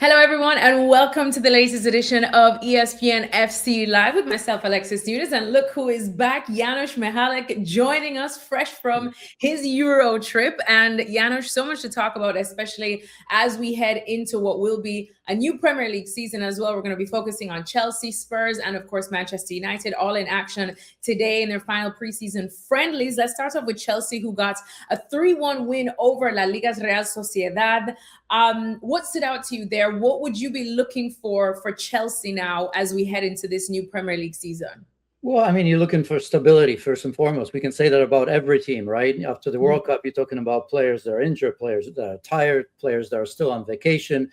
Hello, everyone, and welcome to the latest edition of ESPN FC Live with myself, Alexis Nunes. And look who is back, Janusz Michallik, joining us fresh from his Euro trip. And Janusz, so much to talk about, especially as we head into what will be a new Premier League season as well. We're going to be focusing on Chelsea, Spurs, and of course, Manchester United, all in action today in their final preseason friendlies. Let's start off with Chelsea, who got a 3-1 win over La Liga's Real Sociedad. What stood out to you there? What would you be looking for Chelsea now as we head into this new Premier League season? Well, I mean, you're looking for stability first and foremost. We can say that about every team, right? After the World Cup, you're talking about players that are injured, players that are tired, players that are still on vacation,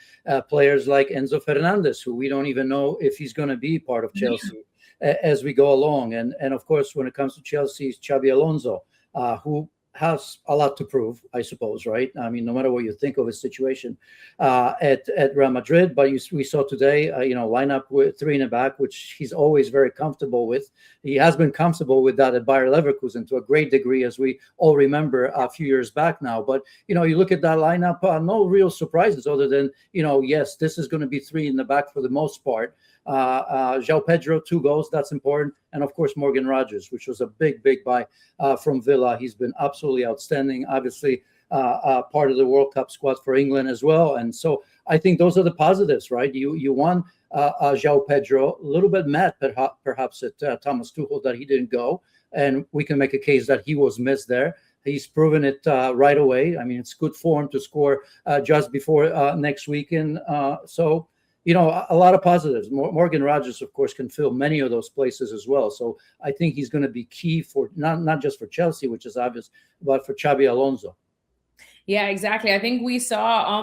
players like Enzo Fernandez, who we don't even know if he's going to be part of Chelsea as we go along. And of course, when it comes to Chelsea, Xabi Alonso, who has a lot to prove, I suppose, right? I mean, no matter what you think of his situation at Real Madrid, but we saw today, line up with three in the back, which he's always very comfortable with. He has been comfortable with that at Bayer Leverkusen to a great degree, as we all remember a few years back now. But, you look at that lineup, no real surprises other than, yes, this is going to be three in the back for the most part. João Pedro, 2 goals, that's important. And of course, Morgan Rogers, which was a big buy from Villa. He's been absolutely outstanding, obviously part of the World Cup squad for England as well. And so I think those are the positives, right? You won João Pedro, a little bit mad perhaps at Thomas Tuchel that he didn't go. And we can make a case that he was missed there. He's proven it right away. I mean, it's good form to score just before next weekend. So a lot of positives. Morgan Rogers, of course, can fill many of those places as well. So I think he's going to be key for not just for Chelsea, which is obvious, but for Xabi Alonso. Yeah, exactly. I think we saw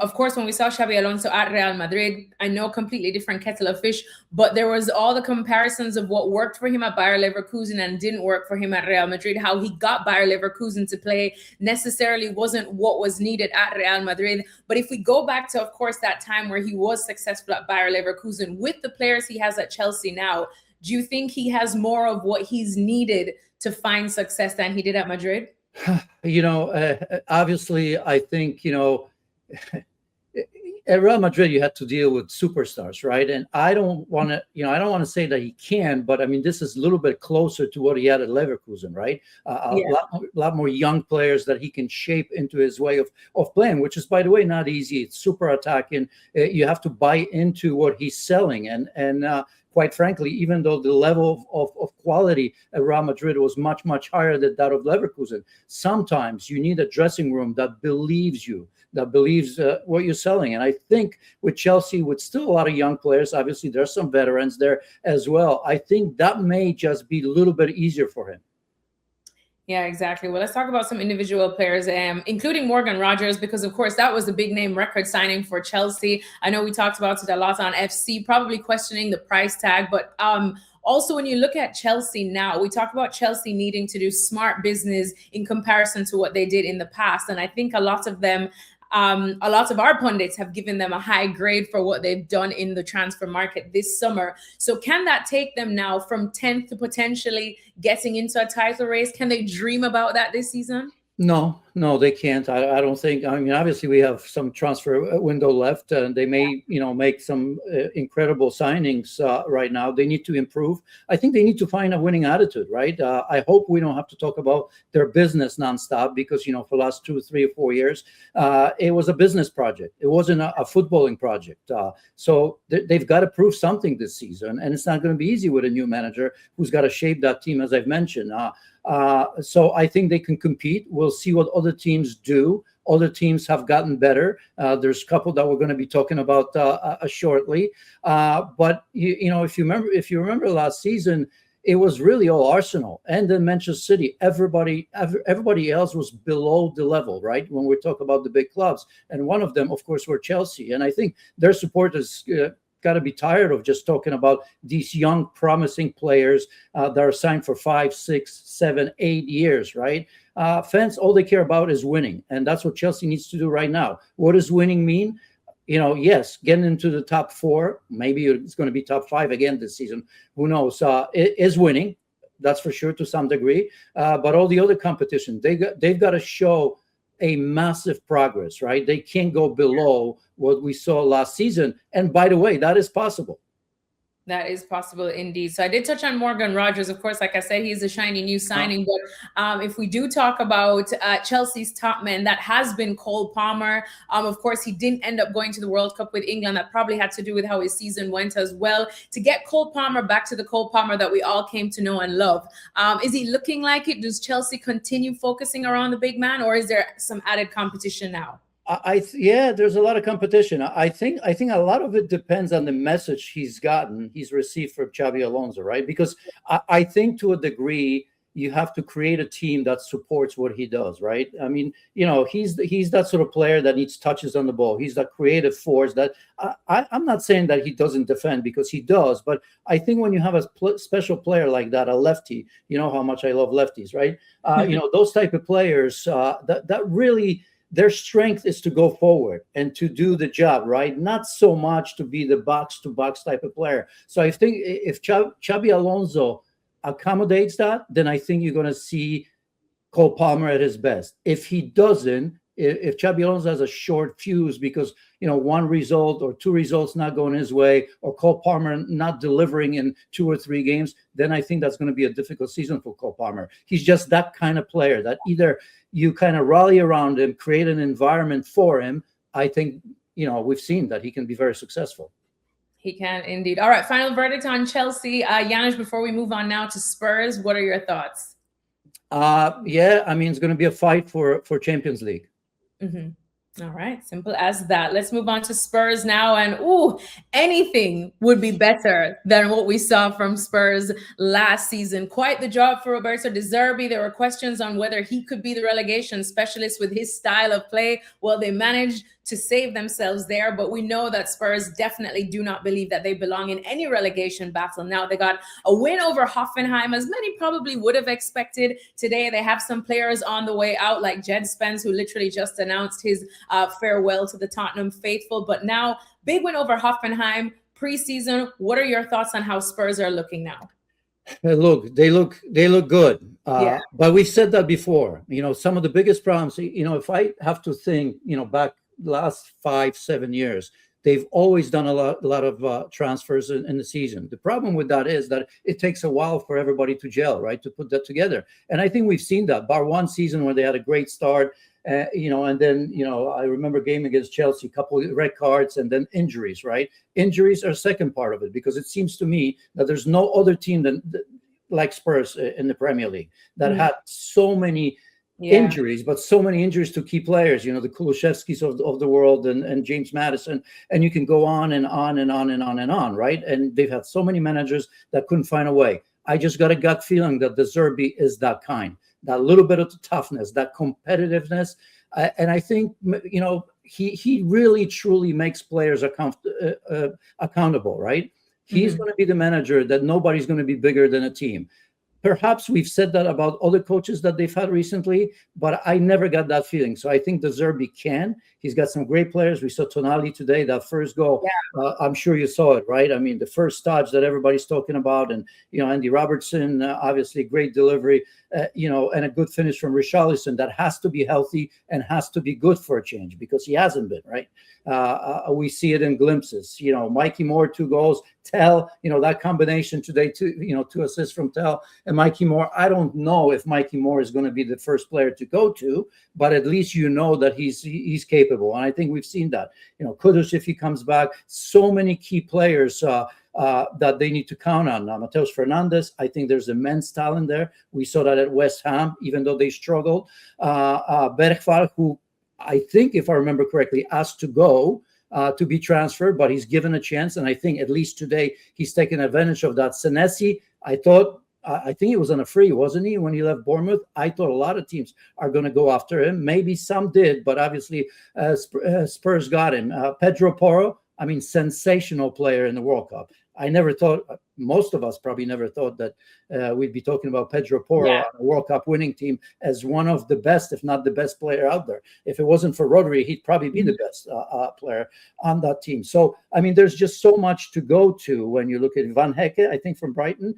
of course, when we saw Xabi Alonso at Real Madrid, I know completely different kettle of fish, but there was all the comparisons of what worked for him at Bayer Leverkusen and didn't work for him at Real Madrid. How he got Bayer Leverkusen to play necessarily wasn't what was needed at Real Madrid. But if we go back to, of course, that time where he was successful at Bayer Leverkusen with the players he has at Chelsea now, do you think he has more of what he's needed to find success than he did at Madrid? Obviously, I think, at Real Madrid, you had to deal with superstars, right? And I don't want to say that he can, but I mean, this is a little bit closer to what he had at Leverkusen, right? A lot more young players that he can shape into his way of playing, which is, by the way, not easy. It's super attacking. You have to buy into what he's selling. And quite frankly, even though the level of quality at Real Madrid was much higher than that of Leverkusen, sometimes you need a dressing room that believes you, that believes what you're selling. And I think with Chelsea, with still a lot of young players, obviously there's some veterans there as well, I think that may just be a little bit easier for him. Yeah, exactly. Well, let's talk about some individual players, including Morgan Rogers, because, of course, that was a big name record signing for Chelsea. I know we talked about it a lot on FC, probably questioning the price tag. But also, when you look at Chelsea now, we talk about Chelsea needing to do smart business in comparison to what they did in the past. And I think a lot of our pundits have given them a high grade for what they've done in the transfer market this summer. So can that take them now from 10th to potentially getting into a title race? Can they dream about that this season? No, they can't. I don't think. I mean, obviously, we have some transfer window left, and they may, make some incredible signings right now. They need to improve. I think they need to find a winning attitude, right? I hope we don't have to talk about their business nonstop because, for the last 2, 3, or 4 years, it was a business project. It wasn't a footballing project. So they've got to prove something this season, and it's not going to be easy with a new manager who's got to shape that team, as I've mentioned. So I think they can compete. We'll see what other teams do. Other teams have gotten better. There's a couple that we're going to be talking about shortly. But if you remember last season, it was really all Arsenal and then Manchester City. Everybody else was below the level, right? When we talk about the big clubs, and one of them, of course, were Chelsea. And I think their supporters got to be tired of just talking about these young, promising players that are signed for 5, 6, 7, 8 years, right? Fans, all they care about is winning. And that's what Chelsea needs to do right now. What does winning mean? Yes, getting into the top 4, maybe it's going to be top 5 again this season. Who knows? It is winning, that's for sure, to some degree. But all the other competition, they've got to show a massive progress, right? They can't go below what we saw last season. And by the way, that is possible. That is possible indeed. So I did touch on Morgan Rogers. Of course, like I said, he's a shiny new signing. But if we do talk about Chelsea's top men, that has been Cole Palmer. Of course, he didn't end up going to the World Cup with England. That probably had to do with how his season went as well. To get Cole Palmer back to the Cole Palmer that we all came to know and love. Is he looking like it? Does Chelsea continue focusing around the big man, or is there some added competition now? Yeah, there's a lot of competition. I think a lot of it depends on the message he's received from Xabi Alonso, right? Because I think to a degree you have to create a team that supports what he does, right? I mean, he's that sort of player that needs touches on the ball. He's that creative force that I'm not saying that he doesn't defend, because he does, but I think when you have a special player like that, a lefty, you know how much I love lefties, right? Those type of players that really, their strength is to go forward and to do the job, right? Not so much to be the box-to-box type of player. So I think if Xabi Alonso accommodates that, then I think you're going to see Cole Palmer at his best. If he doesn't, if Xabi Alonso has a short fuse because, one result or two results not going his way, or Cole Palmer not delivering in 2 or 3 games, then I think that's going to be a difficult season for Cole Palmer. He's just that kind of player that either you kind of rally around him, create an environment for him. I think, we've seen that he can be very successful. He can indeed. All right, final verdict on Chelsea. Janusz, before we move on now to Spurs, what are your thoughts? Yeah, I mean, it's going to be a fight for Champions League. Mm-hmm. All right, simple as that. Let's move on to Spurs now. And anything would be better than what we saw from Spurs last season. Quite the job for Roberto De Zerbi. There were questions on whether he could be the relegation specialist with his style of play. Well, they managed to save themselves there, but we know that Spurs definitely do not believe that they belong in any relegation battle. Now they got a win over Hoffenheim, as many probably would have expected today. They have some players on the way out, like Jed Spence, who literally just announced his farewell to the Tottenham faithful. But now, big win over Hoffenheim preseason. What are your thoughts on how Spurs are looking now? Look, they look good. But we said that before. Some of the biggest problems, if I have to think, back last 5-7 years, they've always done a lot of transfers in the season. The problem with that is that it takes a while for everybody to gel, right, to put that together. And I think we've seen that, bar one season where they had a great start, and then, I remember a game against Chelsea, a couple of red cards, and then injuries, right? Injuries are second part of it, because it seems to me that there's no other team like Spurs in the Premier League that had so many injuries, but so many injuries to key players, the Kulusevskis of the world and James Maddison, and you can go on and on and on and on and on, right? And they've had so many managers that couldn't find a way. I just got a gut feeling that De Zerbi is that kind, that little bit of the toughness, that competitiveness, and I think he really truly makes players accountable, right? He's going to be the manager that nobody's going to be bigger than a team. Perhaps we've said that about other coaches that they've had recently, but I never got that feeling. So I think De Zerbi can. He's got some great players. We saw Tonali today, that first goal. Yeah. I'm sure you saw it, right? I mean, the first touch that everybody's talking about, and Andy Robertson, obviously great delivery, and a good finish from Richarlison. That has to be healthy and has to be good for a change, because he hasn't been, right? We see it in glimpses. Mikey Moore, 2 goals. Tell, that combination today, 2 assists from Tell and Mikey Moore. I don't know if Mikey Moore is going to be the first player to go to, but at least that he's capable. And I think we've seen that. Kudus, if he comes back, so many key players that they need to count on. Now, Mateus Fernandes, I think there's immense talent there. We saw that at West Ham, even though they struggled. Bergvall, who I think, if I remember correctly, asked to go to be transferred, but he's given a chance. And I think at least today he's taken advantage of that. Senesi, I think he was on a free, wasn't he, when he left Bournemouth? I thought a lot of teams are going to go after him. Maybe some did, but obviously Spurs got him. Pedro Porro, sensational player in the World Cup. I never thought, most of us probably never thought that we'd be talking about Pedro Porro on a World Cup winning team as one of the best, if not the best player out there. If it wasn't for Rodri, he'd probably be the best player on that team. So, there's just so much to go to when you look at Van Hecke, I think, from Brighton.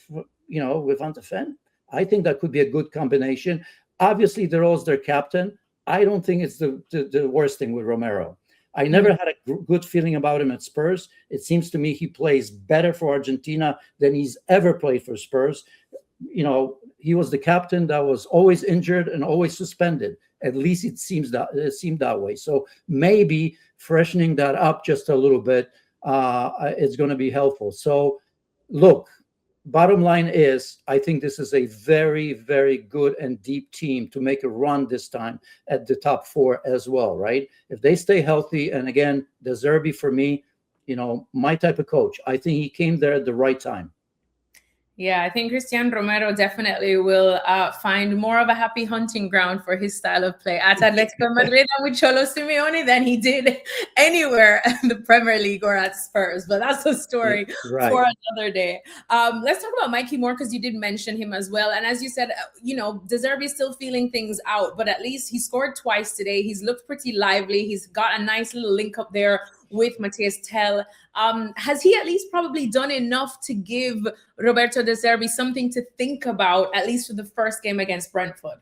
With Van de Ven, I think that could be a good combination. Obviously, they're always their captain. I don't think it's the worst thing with Romero. I never had a good feeling about him at Spurs. It seems to me he plays better for Argentina than he's ever played for Spurs. He was the captain that was always injured and always suspended. At least it seemed that way. So maybe freshening that up just a little bit is going to be helpful. So look, bottom line is, I think this is a very, very good and deep team to make a run this time at the top four as well, right? If they stay healthy, and again, De Zerbi for me, my type of coach, I think he came there at the right time. Yeah, I think Cristian Romero definitely will find more of a happy hunting ground for his style of play at Atletico Madrid and with Cholo Simeone than he did anywhere in the Premier League or at Spurs. But that's a story for another day. Let's talk about Mikey Moore, because you did mention him as well. And as you said, De Zerbi is still feeling things out, but at least he scored twice today. He's looked pretty lively. He's got a nice little link up there with Matthias Tell. Has he at least probably done enough to give Roberto De Zerbi something to think about, at least for the first game against Brentford?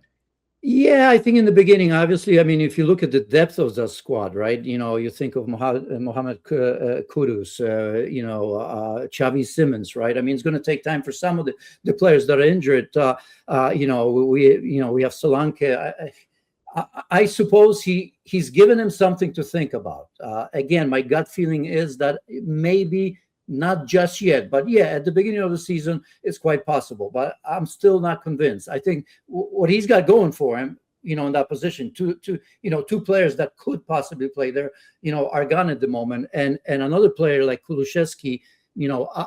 Yeah, I think in the beginning, obviously, I mean, if you look at the depth of the squad, right? You think of Mohamed Kudus, Xavi Simons, right? I mean, it's going to take time for some of the players that are injured. We have Solanke. I suppose he's given him something to think about. Again, my gut feeling is that maybe not just yet, but yeah, at the beginning of the season, it's quite possible. But I'm still not convinced. I think what he's got going for him, in that position, two players that could possibly play there, are gone at the moment, and another player like Kulusevski,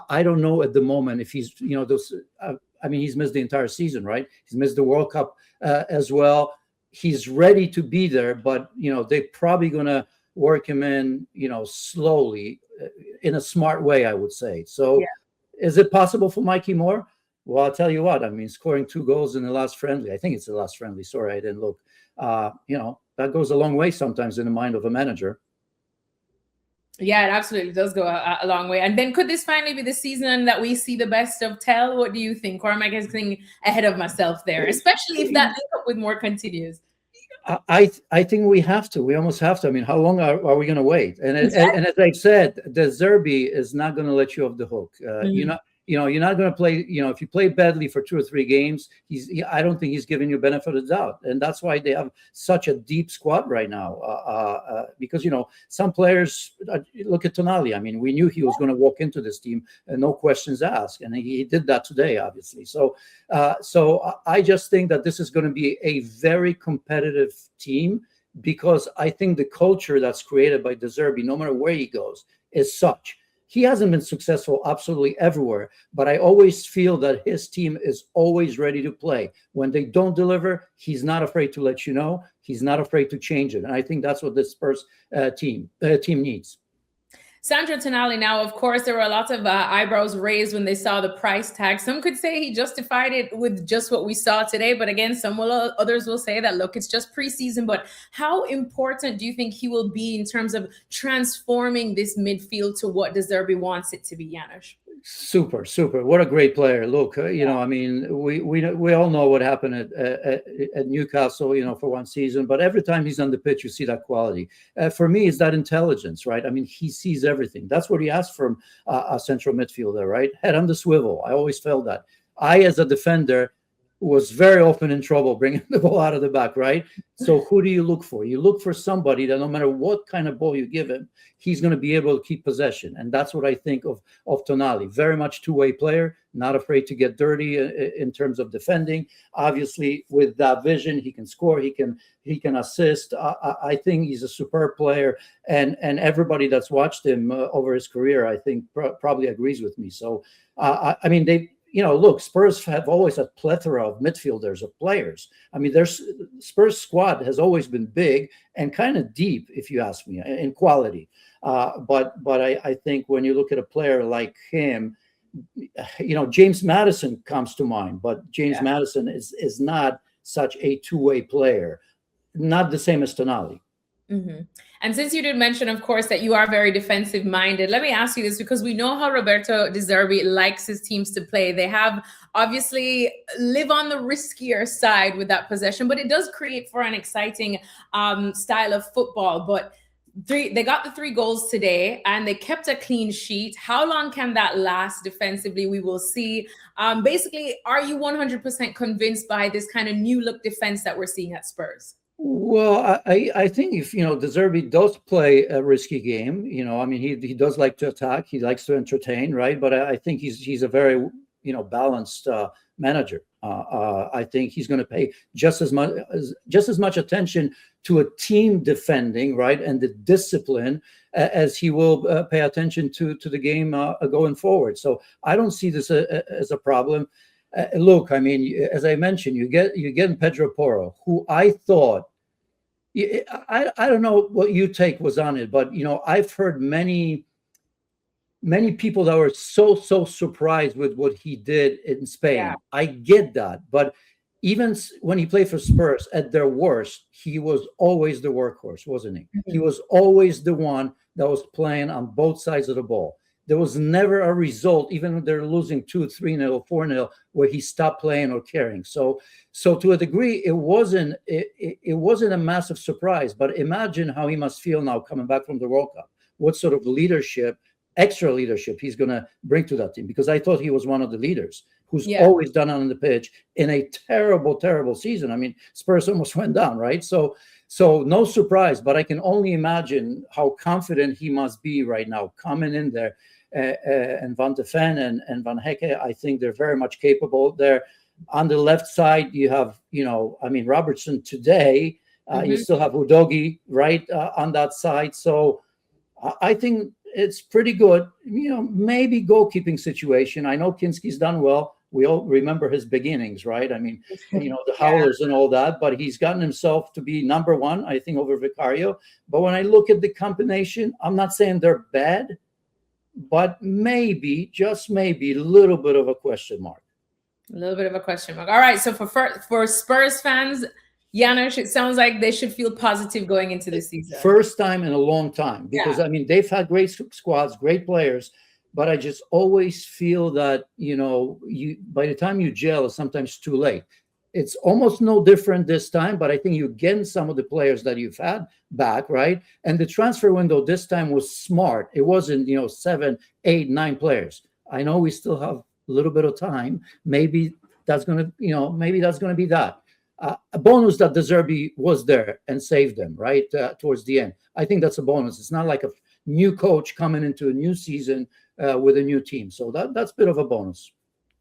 I don't know at the moment if he's, he's missed the entire season, right? He's missed the World Cup as well. He's ready to be there, but they're probably going to work him in, slowly, in a smart way, I would say. So, Is it possible for Mikey Moore? Well, I'll tell you what. I mean, scoring 2 goals in the last friendly. I think it's the last friendly. Sorry, I didn't look. That goes a long way sometimes in the mind of a manager. Yeah, it absolutely does go a long way. And then could this finally be the season that we see the best of Tell? What do you think? Or am I getting ahead of myself there, especially if that link up with Moore continues? I think we have to. We almost have to. I mean, how long are we going to wait? And as I said, De Zerbi is not going to let you off the hook. You're not going to play. If you play badly for 2 or 3 games, I don't think he's giving you benefit of the doubt, and that's why they have such a deep squad right now. Because some players, look at Tonali. I mean, we knew he was going to walk into this team, and no questions asked, and he did that today, obviously. So I just think that this is going to be a very competitive team, because I think the culture that's created by De Zerbi, no matter where he goes, is such. He hasn't been successful absolutely everywhere, but I always feel that his team is always ready to play. When they don't deliver, he's not afraid to let you know. He's not afraid to change it. And I think that's what this Spurs team needs. Sandro Tonali, now, of course, there were a lot of eyebrows raised when they saw the price tag. Some could say he justified it with just what we saw today. But again, others will say that, look, it's just preseason. But how important do you think he will be in terms of transforming this midfield to what De Zerbi wants it to be, Janusz? Super. What a great player. Look, I mean, we all know what happened at Newcastle, for one season, but every time he's on the pitch, you see that quality. For me, it's that intelligence, right? I mean, he sees everything. That's what he asked from a central midfielder, right? Head on the swivel. I always felt that. I, as a defender, was very often in trouble bringing the ball out of the back, right? So who do you look for? You look for somebody that no matter what kind of ball you give him, he's going to be able to keep possession. And that's what I think of Tonali. Very much two-way player, not afraid to get dirty in terms of defending. Obviously, with that vision, he can score, he can assist. I think he's a superb player. And everybody that's watched him over his career, I think probably agrees with me. So, I mean, look, Spurs have always a plethora of midfielders, of players. I mean, Spurs squad has always been big and kind of deep, if you ask me, in quality. But I think when you look at a player like him, James Maddison comes to mind, but James Maddison is not such a two-way player, not the same as Tonali. Mm-hmm. And since you did mention, of course, that you are very defensive minded, let me ask you this, because we know how Roberto De Zerbi likes his teams to play. They have obviously live on the riskier side with that possession, but it does create for an exciting style of football. But they got the 3 goals today and they kept a clean sheet. How long can that last defensively? We will see. Basically, are you 100% convinced by this kind of new look defense that we're seeing at Spurs? Well, I think if, De Zerbi does play a risky game, I mean, he does like to attack. He likes to entertain, right? But I think he's a very, balanced manager. I think he's going to pay just as much attention to a team defending, right, and the discipline as he will pay attention to the game going forward. So I don't see this as a problem. Look, I mean, as I mentioned, you get Pedro Porro, who I thought, I don't know what your take was on it, but I've heard many people that were so surprised with what he did in Spain. Yeah. I get that, but even when he played for Spurs at their worst, he was always the workhorse, wasn't he? Mm-hmm. He was always the one that was playing on both sides of the ball. There was never a result, even when they're losing 2-3-0, 4-0, where he stopped playing or caring. So to a degree, it wasn't a massive surprise. But imagine how he must feel now coming back from the World Cup. What sort of extra leadership he's going to bring to that team? Because I thought he was one of the leaders who's always done on the pitch in a terrible, terrible season. I mean, Spurs almost went down, right? So no surprise, but I can only imagine how confident he must be right now coming in there. And Van de Ven and Van Hecke, I think they're very much capable there. On the left side, you have, Robertson today. You still have Udogie, right, on that side. So I think it's pretty good. Maybe goalkeeping situation. I know Kinski's done well. We all remember his beginnings, right? I mean, the howlers and all that, but he's gotten himself to be number 1, I think, over Vicario. But when I look at the combination, I'm not saying they're bad, but maybe, just maybe, a little bit of a question mark. A little bit of a question mark. All right. So for Spurs fans, Janusz, it sounds like they should feel positive going into the season. First time in a long time, because I mean, they've had great squads, great players, but I just always feel that, by the time you gel, it's sometimes too late. It's almost no different this time, but I think you're getting some of the players that you've had back, right? And the transfer window this time was smart. It wasn't, 7, 8, 9 players. I know we still have a little bit of time. Maybe that's going to, be that. A bonus that De Zerbi was there and saved them, right, towards the end. I think that's a bonus. It's not like a new coach coming into a new season with a new team. So that's a bit of a bonus.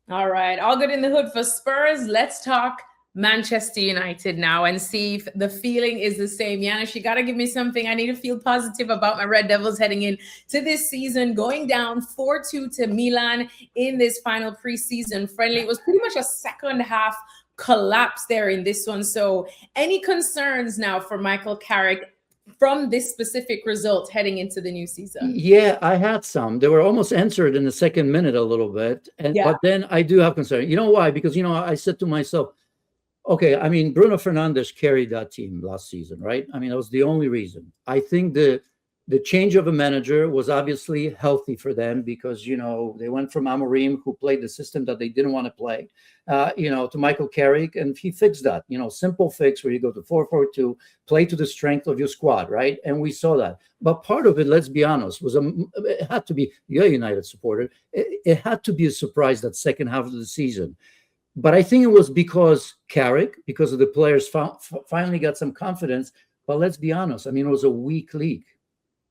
All right. All good in the hood for Spurs. Let's talk Manchester United now and see if the feeling is the same. Janusz, you got to give me something. I need to feel positive about my Red Devils heading in to this season, going down 4-2 to Milan in this final preseason friendly. It was pretty much a second half collapse there in this one. So any concerns now for Michael Carrick from this specific result heading into the new season? Yeah, I had some. They were almost answered in the second minute a little bit. But then I do have concern. You know why? Because, I said to myself, okay, I mean, Bruno Fernandes carried that team last season, right? I mean, that was the only reason. I think the change of a manager was obviously healthy for them because, they went from Amorim, who played the system that they didn't want to play, to Michael Carrick, and he fixed that, simple fix where you go to 4-4-2, play to the strength of your squad, right? And we saw that. But part of it, let's be honest, it had to be, you're a United supporter, it had to be a surprise that second half of the season. But I think it was because of the players finally got some confidence. But let's be honest, I mean, it was a weak league.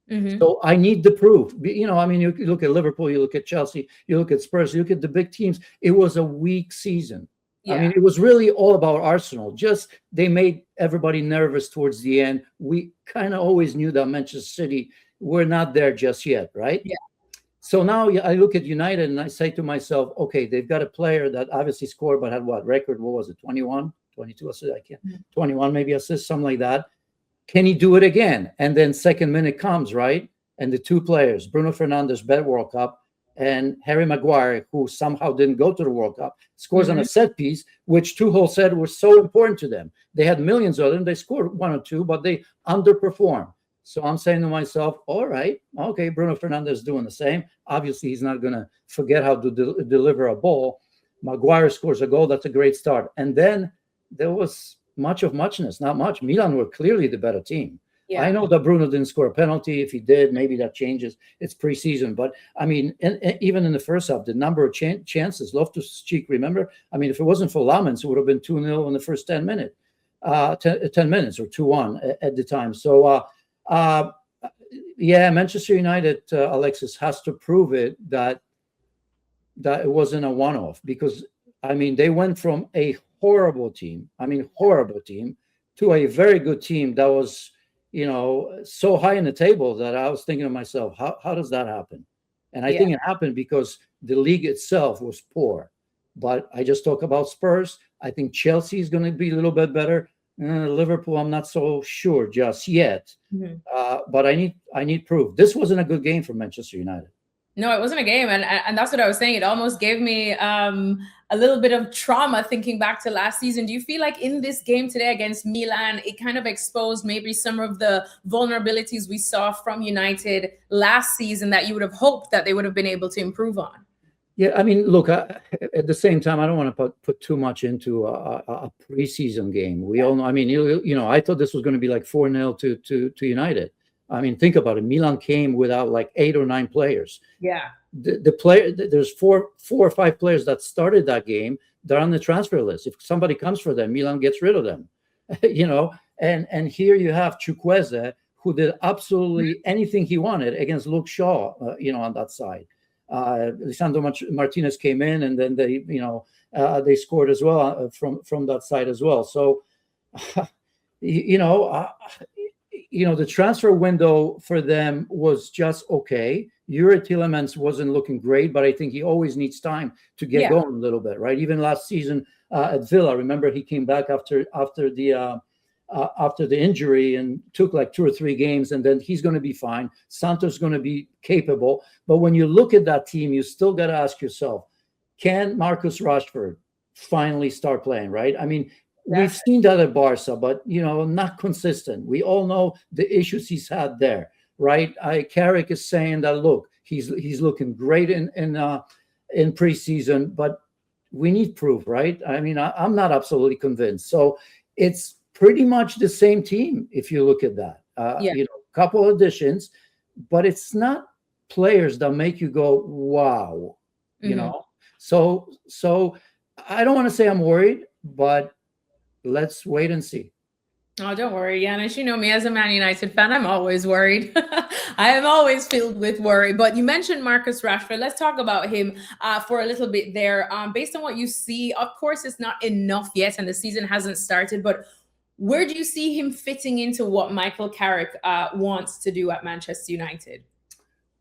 Mm-hmm. So I need the proof. You look at Liverpool, you look at Chelsea, you look at Spurs, you look at the big teams. It was a weak season. Yeah. I mean, it was really all about Arsenal. Just they made everybody nervous towards the end. We kind of always knew that Manchester City were not there just yet, right? Yeah. So now I look at United and I say to myself, okay, they've got a player that obviously scored, but had what was it? 21, 22 assists? I can't. 21 maybe assists, something like that. Can he do it again? And then second minute comes, right? And the two players, Bruno Fernandes, bad World Cup, and Harry Maguire, who somehow didn't go to the World Cup, scores on a set piece, which Tuchel said was so important to them. They had millions of them. They scored one or two, but they underperformed. So I'm saying to myself, all right, okay, Bruno Fernandes is doing the same. Obviously, he's not going to forget how to deliver a ball. Maguire scores a goal. That's a great start. And then there was much of muchness, not much. Milan were clearly the better team. Yeah. I know that Bruno didn't score a penalty. If he did, maybe that changes. It's preseason. But, I mean, even in the first half, the number of chances, Loftus-Cheek, remember? I mean, if it wasn't for Lamens, it would have been 2-0 in the first 10 minutes or 2-1 at the time. So, yeah, Manchester United, Alexis, has to prove it that it wasn't a one-off. Because, I mean, they went from a horrible team, to a very good team that was, so high in the table that I was thinking to myself, how does that happen? And I think it happened because the league itself was poor. But I just talk about Spurs. I think Chelsea is going to be a little bit better. Liverpool, I'm not so sure just yet. But I need proof. This wasn't a good game for Manchester United. No, it wasn't a game. And that's what I was saying. It almost gave me a little bit of trauma thinking back to last season. Do you feel like in this game today against Milan, it kind of exposed maybe some of the vulnerabilities we saw from United last season that you would have hoped that they would have been able to improve on? Yeah, I mean, look, at the same time, I don't want to put too much into a preseason game. We all know, I mean, I thought this was going to be like 4-0 to United. I mean, think about it. Milan came without like 8 or 9 players. Yeah. The player, there's four or five players that started that game. They're on the transfer list. If somebody comes for them, Milan gets rid of them. And here you have Chukwueze, who did absolutely anything he wanted against Luke Shaw, on that side. Lisandro Martinez came in, and then they scored as well from that side as well. So, the transfer window for them was just okay. Yuri Tielemans wasn't looking great, but I think he always needs time to get going a little bit, right? Even last season at Villa, remember he came back after the injury and took like 2 or 3 games, and then he's going to be fine. Santos is going to be capable. But when you look at that team, you still got to ask yourself, can Marcus Rashford finally start playing, right? I mean, we've seen that at Barca, but, not consistent. We all know the issues he's had there, right? Carrick is saying that, look, he's looking great in preseason, but we need proof, right? I mean, I'm not absolutely convinced. So it's pretty much the same team if you look at that. Couple additions, but it's not players that make you go, wow, So I don't want to say I'm worried, but let's wait and see. Oh, don't worry, Janusz. You know me as a Man United fan, I'm always worried. I am always filled with worry. But you mentioned Marcus Rashford. Let's talk about him for a little bit there. Based on what you see, of course, it's not enough yet, and the season hasn't started. But where do you see him fitting into what Michael Carrick wants to do at Manchester United?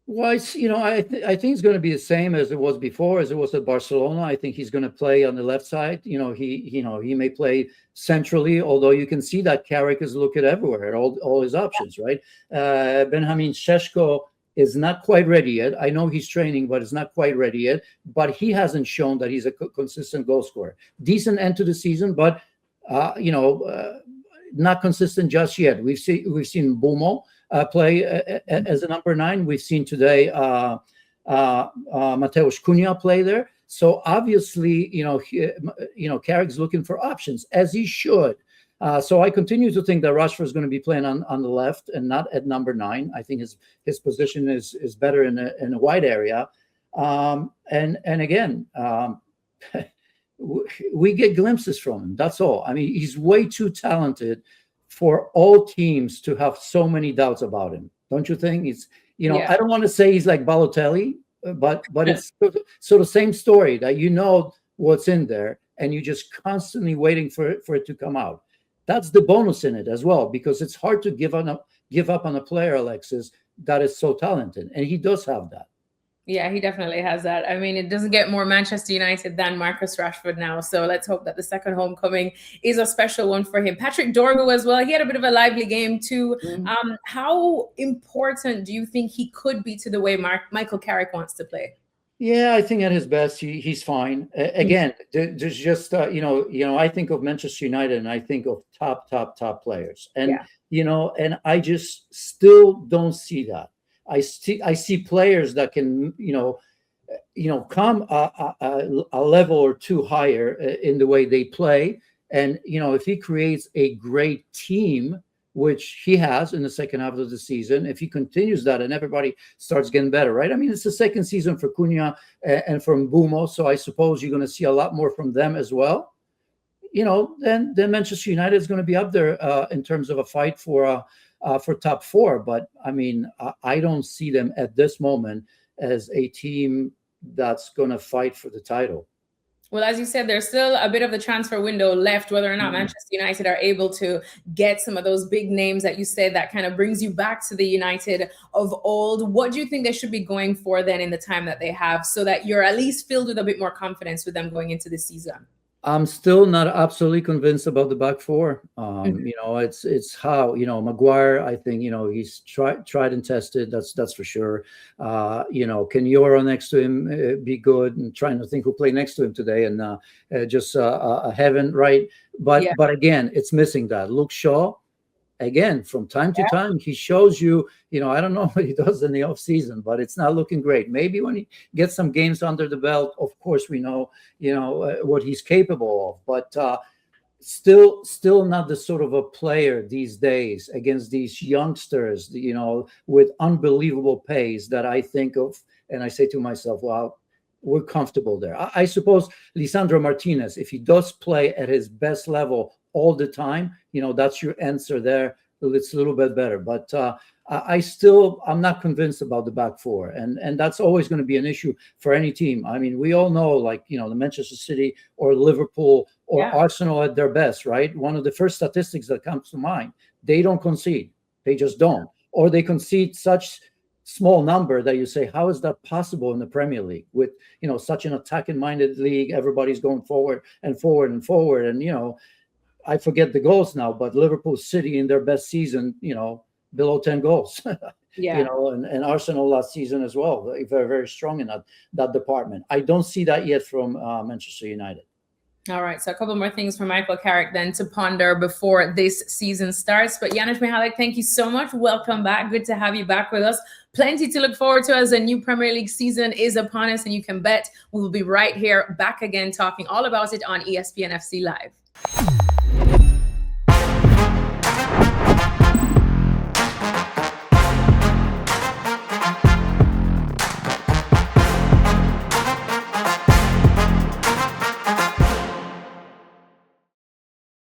Well, I think it's going to be the same as it was before, as it was at Barcelona. I think he's going to play on the left side. He may play centrally, although you can see that Carrick is looking everywhere at all his options, right? Benjamin Šeško is not quite ready yet. I know he's training, but it's not quite ready yet. But he hasn't shown that he's a consistent goal scorer. Decent end to the season, but not consistent just yet. We've seen Bumo play as a number 9. We've seen today Mateusz Cunha play there. So obviously, Carrick's looking for options, as he should. So I continue to think that Rashford is going to be playing on the left and not at number 9. I think his position is better in a wide area. And again, we get glimpses from him. That's all. I mean, he's way too talented for all teams to have so many doubts about him. Don't you think? It's, I don't want to say he's like Balotelli, but it's sort of same story, that what's in there and you're just constantly waiting for it to come out. That's the bonus in it as well, because it's hard to give up on a player, Alexis, that is so talented. And he does have that. Yeah, he definitely has that. I mean, it doesn't get more Manchester United than Marcus Rashford now. So let's hope that the second homecoming is a special one for him. Patrick Dorgu as well. He had a bit of a lively game too. How important do you think he could be to the way Michael Carrick wants to play? Yeah, I think at his best, he's fine. Again, there's just I think of Manchester United and I think of top players, and Yeah. and I just still don't see that. I see players that can come a level or two higher in the way they play, and if he creates a great team, which he has in the second half of the season, if he continues that and everybody starts getting better, right? I mean, it's the second season for Cunha and from Bumo, so I suppose you're going to see a lot more from them as well. Then Manchester United is going to be up there in terms of a fight for top four. But I mean, I don't see them at this moment as a team that's going to fight for the title. Well, as you said, there's still a bit of the transfer window left, whether or not Manchester United are able to get some of those big names that you said that kind of brings you back to the United of old. What do you think they should be going for then in the time that they have, so that you're at least filled with a bit more confidence with them going into this season? I'm still not absolutely convinced about the back four. It's how Maguire. I think he's tried and tested. That's for sure. Can Euro next to him be good? And trying to think who played next to him today, and just a heaven, right? But again, it's missing that. Luke Shaw. Again, from time to time, he shows you, I don't know what he does in the off season, but it's not looking great. Maybe when he gets some games under the belt, of course, we know, what he's capable of, but still not the sort of a player these days against these youngsters, with unbelievable pace that I think of. And I say to myself, wow, we're comfortable there. I suppose Lisandro Martinez, if he does play at his best level all the time, that's your answer there. It's a little bit better, but I'm not convinced about the back four, and that's always going to be an issue for any team. I mean, we all know, the Manchester City or Liverpool or Arsenal at their best, right? One of the first statistics that comes to mind, they don't concede. They just don't, or they concede such small number that you say, how is that possible in the Premier League with such an attacking minded league? Everybody's going forward and forward and forward, and I forget the goals now, but Liverpool, City in their best season, below 10 goals. And Arsenal last season as well, very, very strong in that department. I don't see that yet from Manchester United. All right, so a couple more things for Michael Carrick then to ponder before this season starts. But Janusz Michallik, thank you so much. Welcome back. Good to have you back with us. Plenty to look forward to as a new Premier League season is upon us, and you can bet we will be right here back again talking all about it on ESPN FC Live.